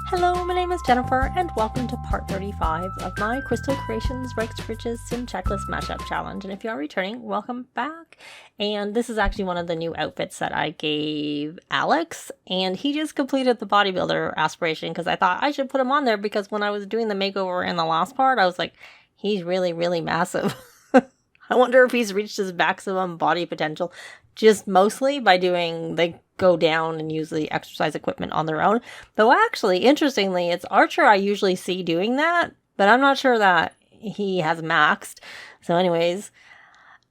Hello, my name is Jennifer, and welcome to part 35 of my Crystal Creations Rex Riches Sim Checklist Mashup Challenge. And if you are returning, welcome back. And this is actually one of the new outfits that I gave Alex, and he just completed the bodybuilder aspiration because I thought I should put him on there because when I was doing the makeover in the last part, I was like, he's really, really massive. I wonder if he's reached his maximum body potential just mostly by doing, they go down and use the exercise equipment on their own. Though actually, interestingly, it's Archer I usually see doing that, but I'm not sure that he has maxed. So anyways,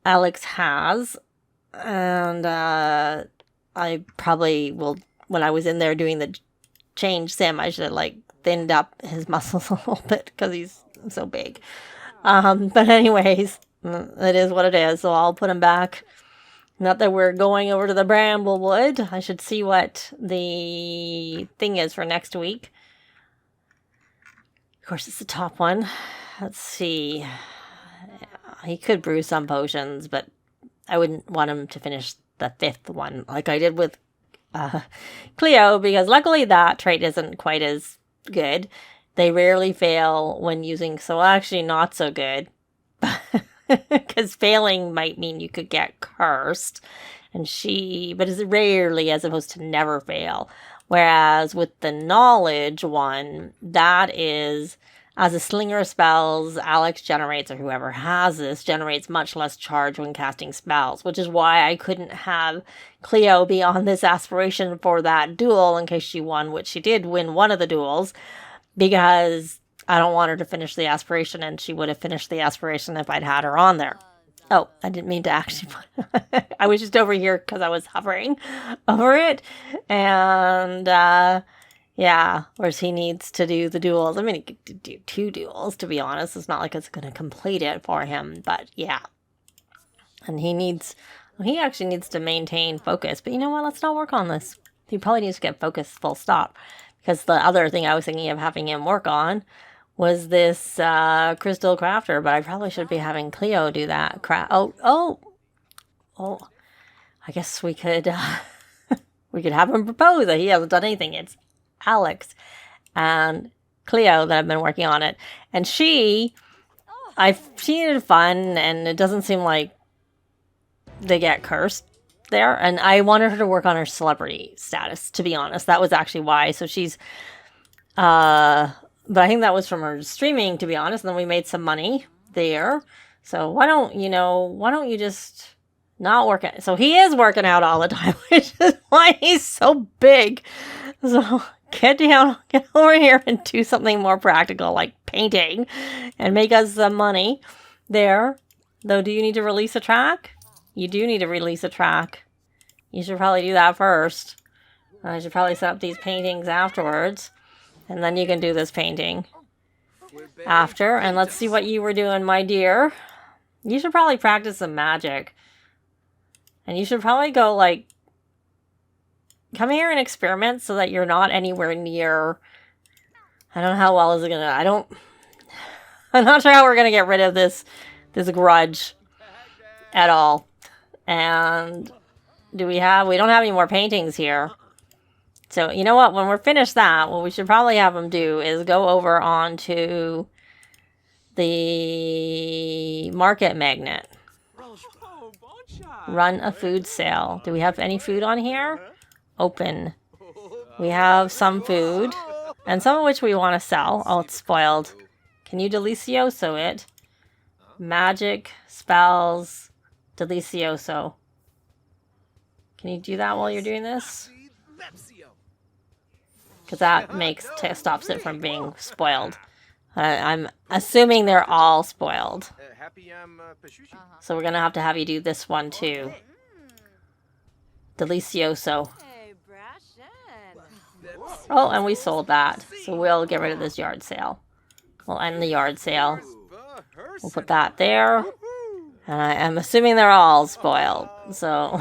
Alex has, and I probably will, when I was in there doing the change sim, I should have like thinned up his muscles a little bit because he's so big. But anyways, it is what it is, so I'll put him back. Not that we're going over to the Bramblewood. I should see what the thing is for next week. Of course, it's the top one. Let's see. He could brew some potions, but I wouldn't want him to finish the 5th one like I did with Cleo, because luckily that trait isn't quite as good. They rarely fail when using, so actually not so good. Because failing might mean you could get cursed, but it's rarely as opposed to never fail. Whereas with the knowledge one, that is, as a slinger of spells, Alex generates, or whoever has this, generates much less charge when casting spells, which is why I couldn't have Cleo be on this aspiration for that duel in case she won, which she did win one of the duels, because I don't want her to finish the aspiration, and she would have finished the aspiration if I'd had her on there. Oh, I didn't mean to actually put I was just over here because I was hovering over it. And, yeah, whereas he needs to do the duels. I mean, he could do 2 duels, to be honest. It's not like it's going to complete it for him, but yeah. And he actually needs to maintain focus. But you know what? Let's not work on this. He probably needs to get focused full stop. Because the other thing I was thinking of having him work on was this crystal crafter, but I probably should be having Cleo do that. Oh! I guess we could we could have him propose that he hasn't done anything. It's Alex and Cleo that have been working on it, and she needed fun, and it doesn't seem like they get cursed there, and I wanted her to work on her celebrity status, to be honest. That was actually why. So she's but I think that was from her streaming, to be honest, and then we made some money there. So why don't you just not work out? So he is working out all the time, which is why he's so big. So get over here and do something more practical like painting and make us some money there. Though, do you need to release a track? You do need to release a track. You should probably do that first. I should probably set up these paintings afterwards. And then you can do this painting after. And let's see what you were doing, my dear. You should probably practice some magic. And you should probably go, like, come here and experiment so that you're not anywhere near. I don't know how well is it gonna. I'm not sure how we're gonna get rid of this grudge at all. And we don't have any more paintings here. So, you know what? When we're finished that, what we should probably have them do is go over onto the market magnet. Run a food sale. Do we have any food on here? Open. We have some food, and some of which we want to sell. Oh, it's spoiled. Can you delicioso it? Magic, spells, delicioso. Can you do that while you're doing this? Because that stops it from being spoiled. I'm assuming they're all spoiled. So we're going to have you do this one too. Delicioso. Oh, and we sold that. So we'll get rid of this yard sale. We'll end the yard sale. We'll put that there. And I am assuming they're all spoiled. So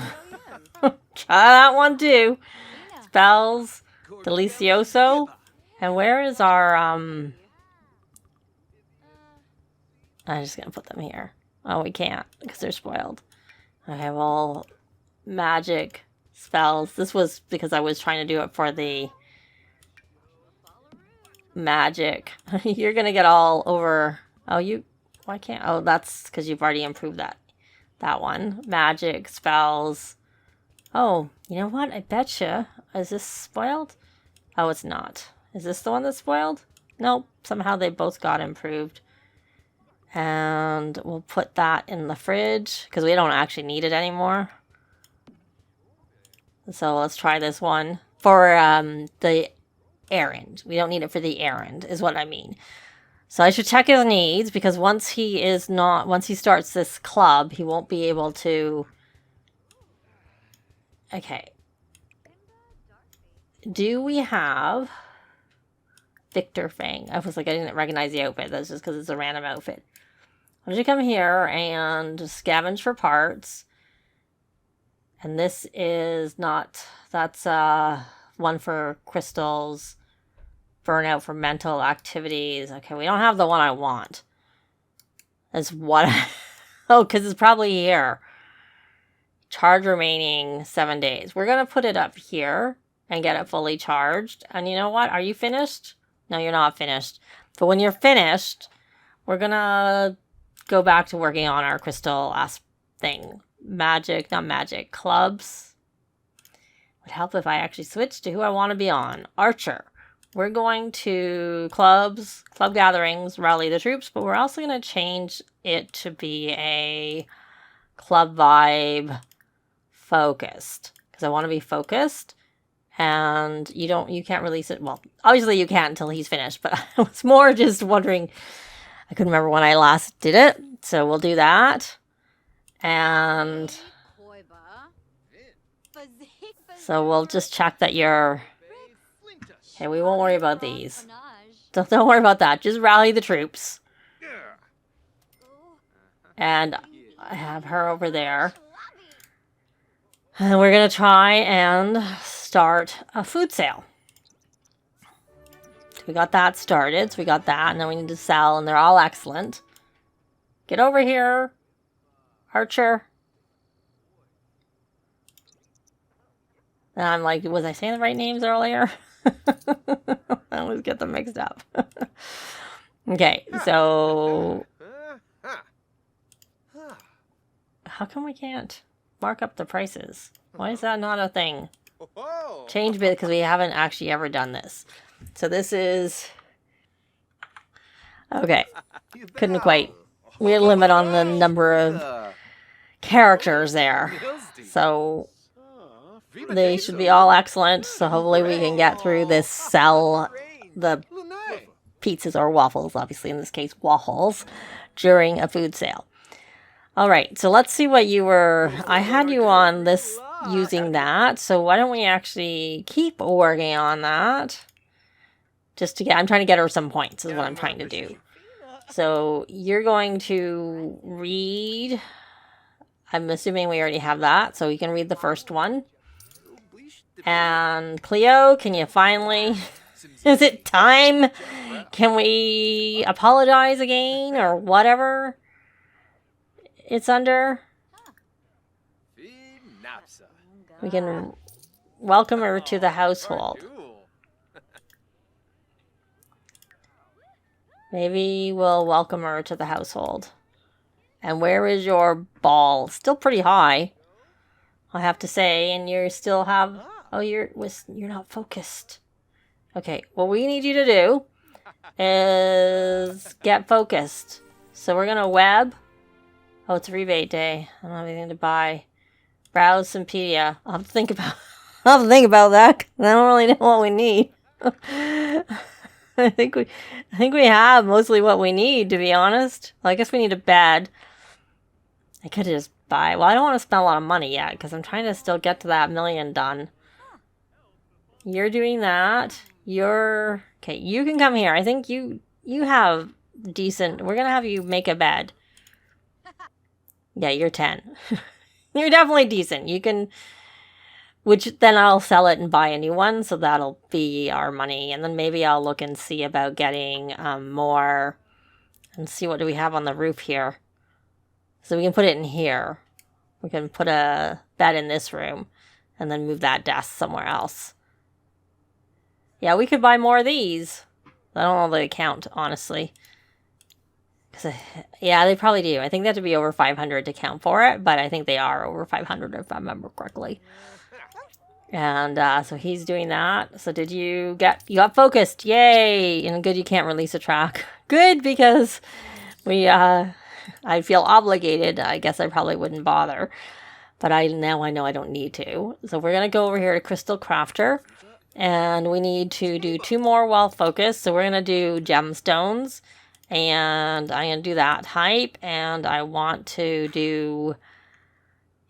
try that one too. Spells. Delicioso. And where is our, I'm just going to put them here. Oh, we can't because they're spoiled. Okay, well, magic, spells. This was because I was trying to do it for the magic. You're gonna get all over. Oh, why can't, oh, that's because you've already improved that one. Magic, spells. Oh, you know what? I betcha. Is this spoiled? Oh, it's not. Is this the one that's spoiled? Nope. Somehow they both got improved. And we'll put that in the fridge because we don't actually need it anymore. So let's try this one for the errand. We don't need it for the errand is what I mean. So I should check his needs because once he starts this club, he won't be able to. Okay. Do we have Victor Fang? I was like, I didn't recognize the outfit. That's just because it's a random outfit. Why don't you come here and scavenge for parts? And this is not, that's one for crystals, burnout for mental activities. Okay, we don't have the one I want. That's what, oh, because it's probably here. Charge remaining 7 days. We're going to put it up here and get it fully charged. And you know what? Are you finished? No, you're not finished. But when you're finished, we're going to go back to working on our crystal thing. Magic, not magic, clubs. Would help if I actually switched to who I want to be on. Archer. We're going to clubs, club gatherings, rally the troops, but we're also going to change it to be a club vibe focused. Because I want to be focused. And you can't release it. Well, obviously you can't until he's finished, but I was more just wondering. I couldn't remember when I last did it. So we'll do that. And so we'll just check that you're... Okay, we won't worry about these. Don't worry about that. Just rally the troops. And I have her over there. And we're going to try and start a food sale. We got that started. So we got that. And then we need to sell. And they're all excellent. Get over here. Archer. And I'm like, was I saying the right names earlier? I always get them mixed up. Okay, so... How come we can't mark up the prices? Why is that not a thing? Change bit because we haven't actually ever done this. So this is... Okay. Couldn't quite. We had a limit on the number of characters there. So they should be all excellent. So hopefully we can get through this, sell the pizzas or waffles, obviously in this case waffles, during a food sale. All right, so let's see what you were... I had you on this using that. So why don't we actually keep working on that? Just to get... I'm trying to get her some points is what I'm trying to do. So you're going to read... I'm assuming we already have that. So you can read the first one. And Cleo, can you finally... Is it time? Can we apologize again or whatever it's under? We can welcome her to the household. Maybe we'll welcome her to the household. And where is your ball? Still pretty high, I have to say. And you still have... Oh, you're not focused. Okay, what we need you to do is get focused. So we're going to web. Oh, it's rebate day. I don't have anything to buy. Browse Simpedia. I'll have to think about that. I don't really know what we need. I think we have mostly what we need, to be honest. Well, I guess we need a bed. I could just buy... Well, I don't want to spend a lot of money yet, because I'm trying to still get to that 1 million done. You're doing that. Okay, you can come here. I think you have decent... We're going to have you make a bed. Yeah, you're 10. You're definitely decent. You can... Which then I'll sell it and buy a new one, so that'll be our money. And then maybe I'll look and see about getting more... And see what do we have on the roof here. So we can put it in here. We can put a bed in this room. And then move that desk somewhere else. Yeah, we could buy more of these. I don't know the account, honestly. Yeah, they probably do. I think they have to be over 500 to count for it, but I think they are over 500 if I remember correctly. And so he's doing that. So did you got focused? Yay! And good, you can't release a track. Good, because I feel obligated. I guess I probably wouldn't bother, but now I know I don't need to. So we're gonna go over here to Crystal Crafter, and we need to do 2 more while focused. So we're gonna do gemstones. And I'm going to do that type, and I want to do,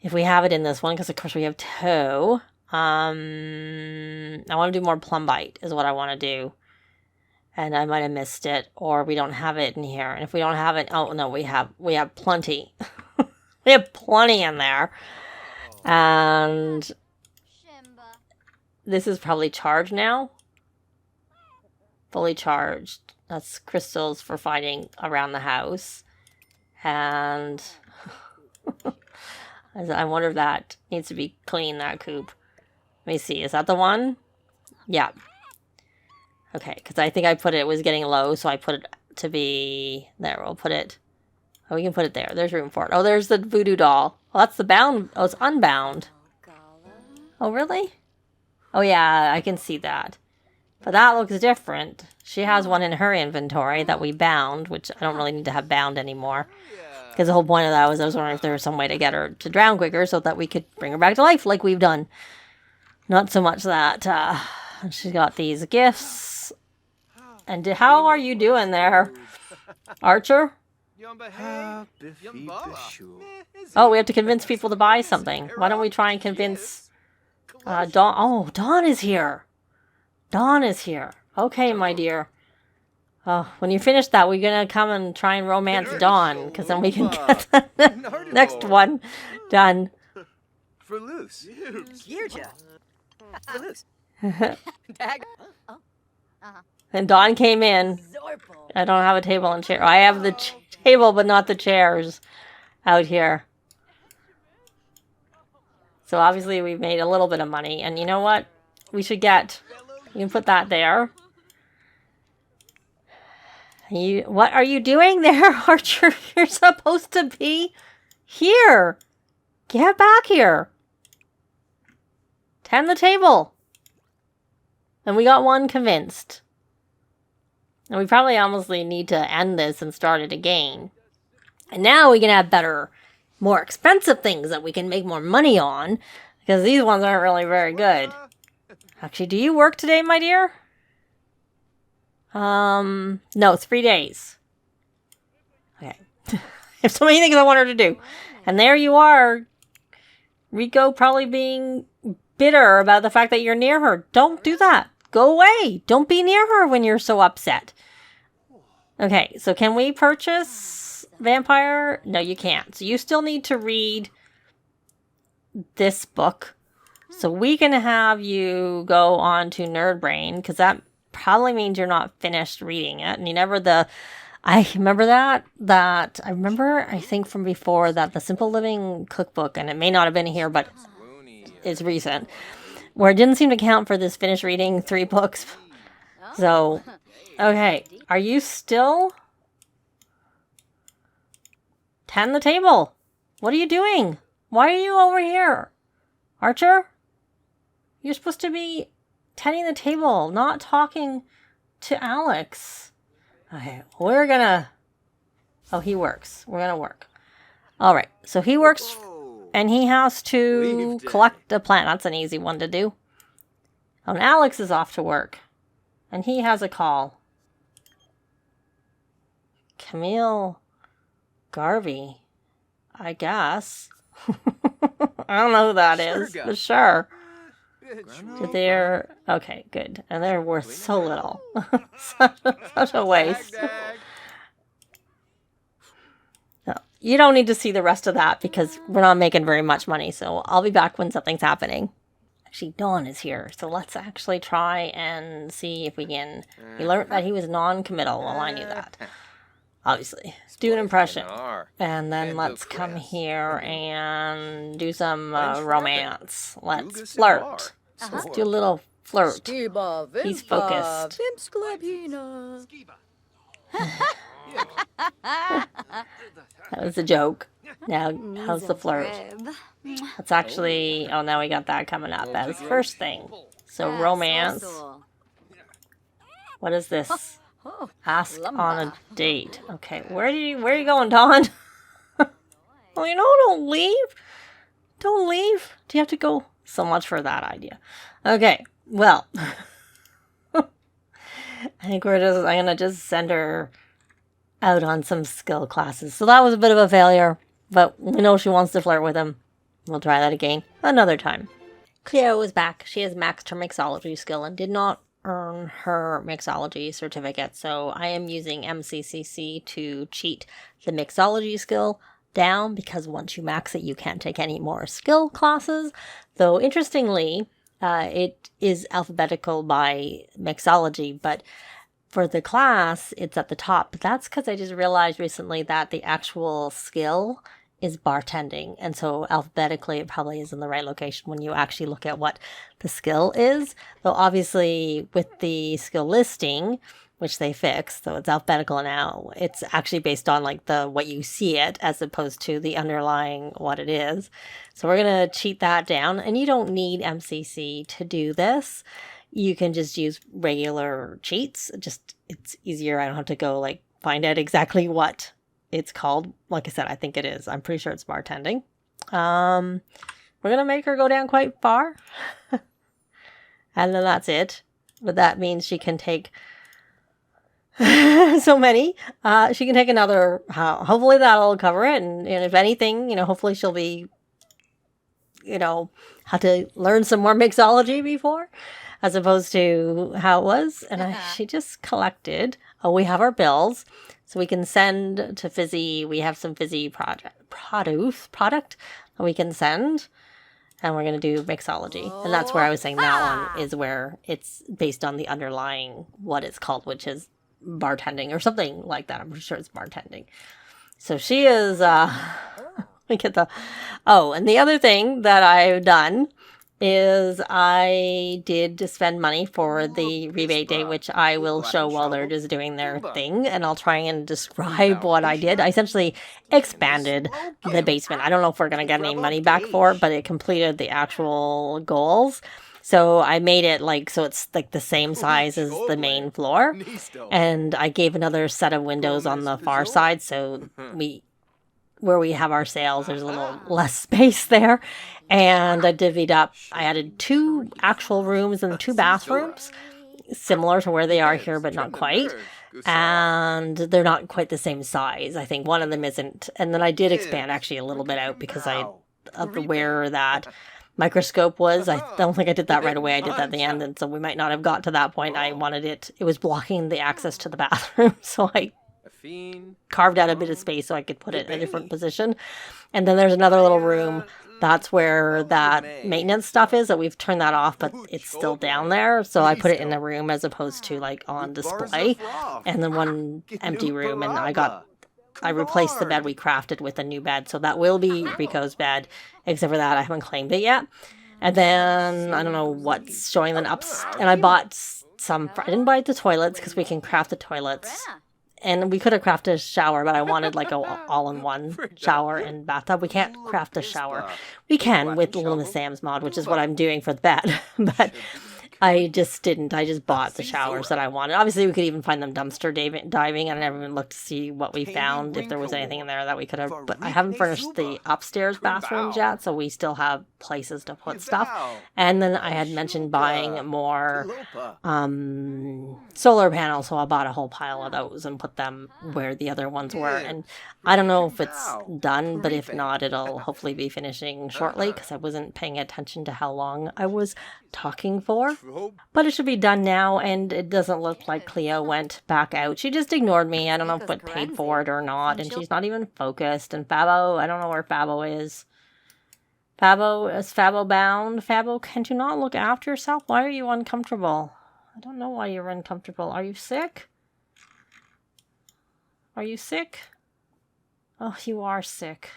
if we have it in this one, because of course we have 2, I want to do more plumbite is what I want to do. And I might have missed it, or we don't have it in here. And if we don't have it, oh no, we have plenty. We have plenty in there. And this is probably charged now. Fully charged. That's crystals for fighting around the house. And I wonder if that needs to be clean, that coop. Let me see. Is that the one? Yeah. Okay, because I think it was getting low, so I put it to be... There, we'll put it... Oh, we can put it there. There's room for it. Oh, there's the voodoo doll. Oh, that's the bound... Oh, it's unbound. Oh, really? Oh, yeah, I can see that. But that looks different. She has one in her inventory that we bound, which I don't really need to have bound anymore. Because the whole point of that was I was wondering if there was some way to get her to drown quicker so that we could bring her back to life like we've done. Not so much that she's got these gifts. And how are you doing there, Archer? Oh, we have to convince people to buy something. Why don't we try and convince Dawn? Oh, Dawn is here. Dawn is here. Okay, my dear. Oh, when you finish that, we're going to come and try and romance Dawn, because then we can get the next one done. For loose. And Dawn came in. I don't have a table and chair. I have the table, but not the chairs out here. So obviously we've made a little bit of money. And you know what? We should get... You can put that there. What are you doing there, Archer? You're supposed to be here. Get back here. Tend the table. And we got one convinced. And we probably honestly need to end this and start it again. And now we can have better, more expensive things that we can make more money on. Because these ones aren't really very good. Actually, do you work today, my dear? No, 3 days. Okay. I have so many things I want her to do. And there you are. Rico probably being bitter about the fact that you're near her. Don't do that. Go away. Don't be near her when you're so upset. Okay, so can we purchase Vampire? No, you can't. So you still need to read this book. So we can have you go on to Nerd Brain, because that probably means you're not finished reading it. And you never I remember I think from before that the Simple Living cookbook, and it may not have been here, but it's recent, where it didn't seem to count for this finished reading 3 books. So, okay. Are you still? Tend the table. What are you doing? Why are you over here? Archer? You're supposed to be tending the table, not talking to Alex. Okay, we're gonna... Oh, he works. We're gonna work. Alright, so he works, and he has to collect a plant. That's an easy one to do. And Alex is off to work. And he has a call. Camille Garvey, I guess. I don't know who that is, but sure. They're okay, good, and they're worth so little. such a waste. No, you don't need to see the rest of that because we're not making very much money. So I'll be back when something's happening. Actually, Dawn is here, so let's actually try and see if we can. We learned that he was non-committal. Well, I knew that. Obviously, do an impression, and then let's come here and do some romance. Let's flirt. So let's do a little flirt. He's focused. That was a joke. Now, how's the flirt? That's actually... Oh, now we got that coming up as first thing. So, romance. What is this? Ask on a date. Okay, where are you going, Dawn? Oh, don't leave. Don't leave. Do you have to go? So much for that idea. Okay, well. I think I'm gonna just send her out on some skill classes. So that was a bit of a failure, but we know she wants to flirt with him. We'll try that again another time. Cleo is back. She has maxed her mixology skill and did not earn her mixology certificate. So I am using MCCC to cheat the mixology skill down, because once you max it, you can't take any more skill classes. Though interestingly, it is alphabetical by mixology, but for the class, it's at the top. But that's because I just realized recently that the actual skill is bartending. And so alphabetically, it probably is in the right location when you actually look at what the skill is. Though obviously with the skill listing, which they fixed, so it's alphabetical now, it's actually based on like what you see it as opposed to the underlying what it is. So we're going to cheat that down, and you don't need MCC to do this. You can just use regular cheats. It's easier. I don't have to go find out exactly what it's called. Like I said, I think it is. I'm pretty sure it's bartending. We're going to make her go down quite far. And then that's it. But that means she can take so many. She can take another. Hopefully that'll cover it. And if anything, hopefully she'll be, have to learn some more mixology before, as opposed to how it was. And she just collected. Oh, we have our bills. So we can send to Fizzy. We have some Fizzy product that we can send. And we're going to do mixology. And that's where I was saying that one is where it's based on the underlying what it's called, which is bartending or something like that. I'm pretty sure it's bartending. So she is... we get the... Oh, and the other thing that I've done is I did spend money for the rebate day, which I will show while they're just doing their thing, and I'll try and describe what I did. I essentially expanded the basement. I don't know if we're going to get any money back for it, but it completed the actual goals. So I made it so it's the same size as the main floor, and I gave another set of windows on the far side, so where we have our sales, there's a little less space there. And I divvied up, I added 2 actual rooms and 2 bathrooms, similar to where they are here, but not quite. And they're not quite the same size. I think one of them isn't. And then I did expand actually a little bit out because of where that microscope was. I don't think I did that right away. I did that at the end. And so we might not have got to that point. I wanted it was blocking the access to the bathroom. So I carved out a bit of space so I could put it in a different position. And then there's another little room. That's where that maintenance stuff is, that we've turned that off, but it's still down there. So I put it in a room as opposed to on display. And then one empty room, and I replaced the bed we crafted with a new bed. So that will be Rico's bed, except for that I haven't claimed it yet. And then I don't know what's showing them up. And I bought I didn't buy the toilets because we can craft the toilets. And we could have crafted a shower, but I wanted a all-in-one shower and bathtub. We can't craft a shower. We can with Little Miss Sam's mod, which is what I'm doing for the bed. But I just didn't. I just bought the showers that I wanted. Obviously, we could even find them dumpster diving. I never even looked to see what we found, if there was anything in there that we could have. But I haven't furnished the upstairs bathrooms yet, so we still have places to put stuff. And then I had mentioned buying more solar panels, so I bought a whole pile of those and put them where the other ones were. And I don't know if it's done, but if not, it'll hopefully be finishing shortly, because I wasn't paying attention to how long I was talking for. But it should be done now, and it doesn't look like Cleo went back out. She just ignored me. I don't know if it paid for it or not, and she's not even focused. And Fabo, I don't know where Fabo is. Fabo, is Fabo bound? Fabo, can't you not look after yourself? Why are you uncomfortable? I don't know why you're uncomfortable. Are you sick? Are you sick? Oh, you are sick.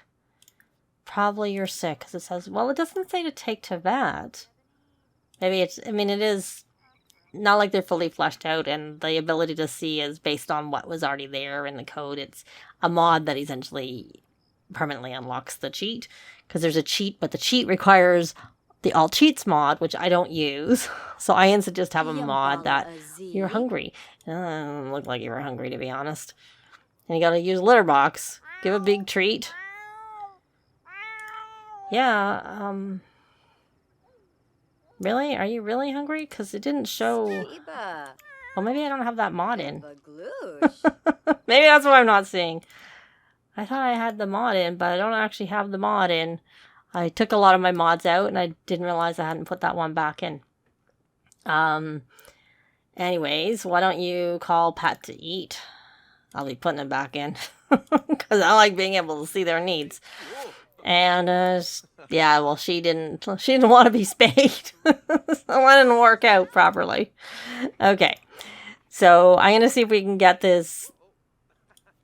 Probably you're sick, because it says, well, it doesn't say to take to vet. Maybe it's, I mean, it is not like they're fully fleshed out, and the ability to see is based on what was already there in the code. It's a mod that essentially permanently unlocks the cheat, because there's a cheat, but the cheat requires the all cheats mod, which I don't use. So I instead just have a mod that you're hungry. Looked like you were hungry, to be honest. And you gotta use litter box. Give a big treat. Yeah, really? Are you really hungry? Because it didn't show... Well, maybe I don't have that mod in. Maybe that's what I'm not seeing. I thought I had the mod in, but I don't actually have the mod in. I took a lot of my mods out, and I didn't realize I hadn't put that one back in. Anyways, why don't you call Pat to eat? I'll be putting it back in. Because I like being able to see their needs. And, yeah, well, she didn't want to be spayed. So it didn't work out properly. Okay. So I'm going to see if we can get this.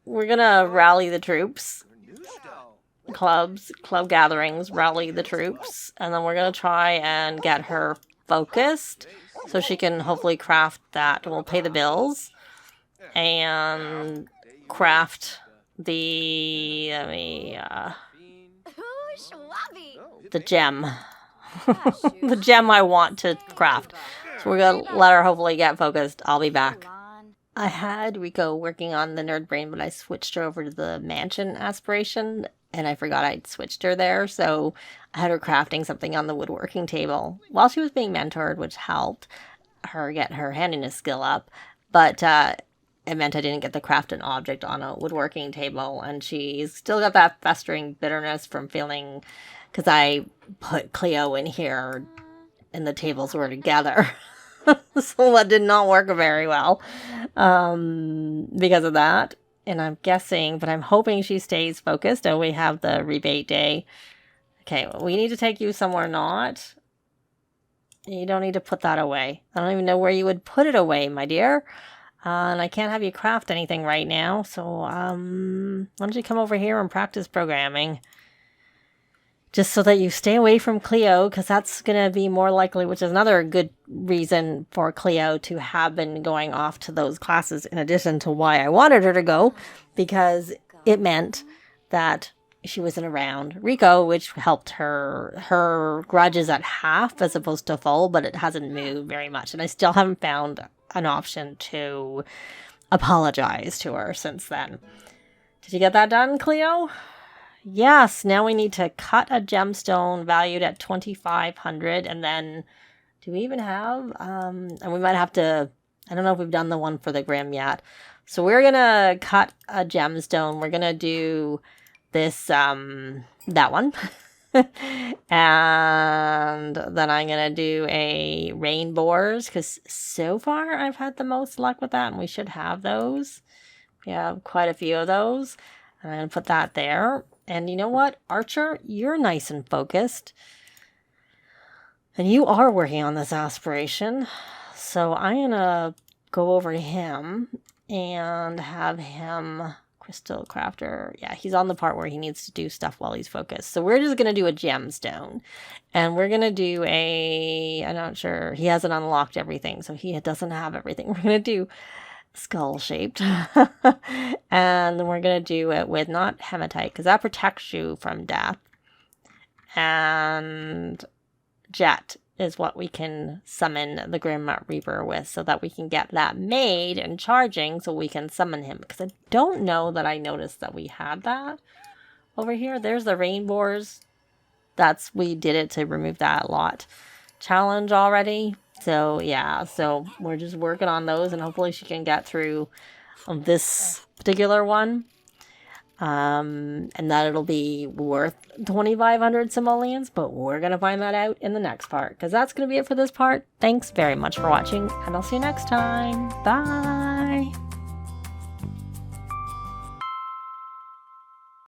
We're going to rally the troops. Club gatherings, rally the troops. And then we're going to try and get her focused so she can hopefully craft that. We'll pay the bills and craft the, the gem. The gem I want to craft. So we're going to let her hopefully get focused. I'll be back. I had Rico working on the nerd brain, but I switched her over to the mansion aspiration, and I forgot I'd switched her there. So I had her crafting something on the woodworking table while she was being mentored, which helped her get her handiness skill up. But it meant I didn't get to craft an object on a woodworking table, and she's still got that festering bitterness from feeling, because I put Cleo in here and the tables were together. So that did not work very well because of that. And I'm guessing, but I'm hoping she stays focused. Oh, we have the rebate day. Okay, well, we need to take you somewhere not. You don't need to put that away. I don't even know where you would put it away, my dear. And I can't have you craft anything right now. So why don't you come over here and practice programming? Just so that you stay away from Cleo, because that's going to be more likely, which is another good reason for Cleo to have been going off to those classes, in addition to why I wanted her to go, because it meant that she wasn't around Rico, which helped her grudge is at half as opposed to full, but it hasn't moved very much. And I still haven't found an option to apologize to her since then. Did you get that done, Cleo? Yes, now we need to cut a gemstone valued at 2,500, and then do we even have, and we might have to, I don't know if we've done the one for the Grim yet. So we're going to cut a gemstone. We're going to do this, that one. And then I'm going to do a rain borers, because so far I've had the most luck with that, and we should have those. We have quite a few of those. And I'm going to put that there. And you know what, Archer, you're nice and focused. And you are working on this aspiration. So I'm going to go over to him and have him, Crystal Crafter. Yeah, he's on the part where he needs to do stuff while he's focused. So we're just going to do a gemstone. And we're going to do I'm not sure, he hasn't unlocked everything. So he doesn't have everything. We're going to do skull shaped. And then we're going to do it with not hematite, because that protects you from death. And jet is what we can summon the Grim Reaper with, so that we can get that made and charging so we can summon him. Because I don't know that I noticed that we had that over here. There's the rainbows. We did it to remove that lot challenge already. So, yeah, so we're just working on those, and hopefully she can get through this particular one. And that it'll be worth 2,500 simoleons, but we're going to find that out in the next part, because that's going to be it for this part. Thanks very much for watching, and I'll see you next time. Bye!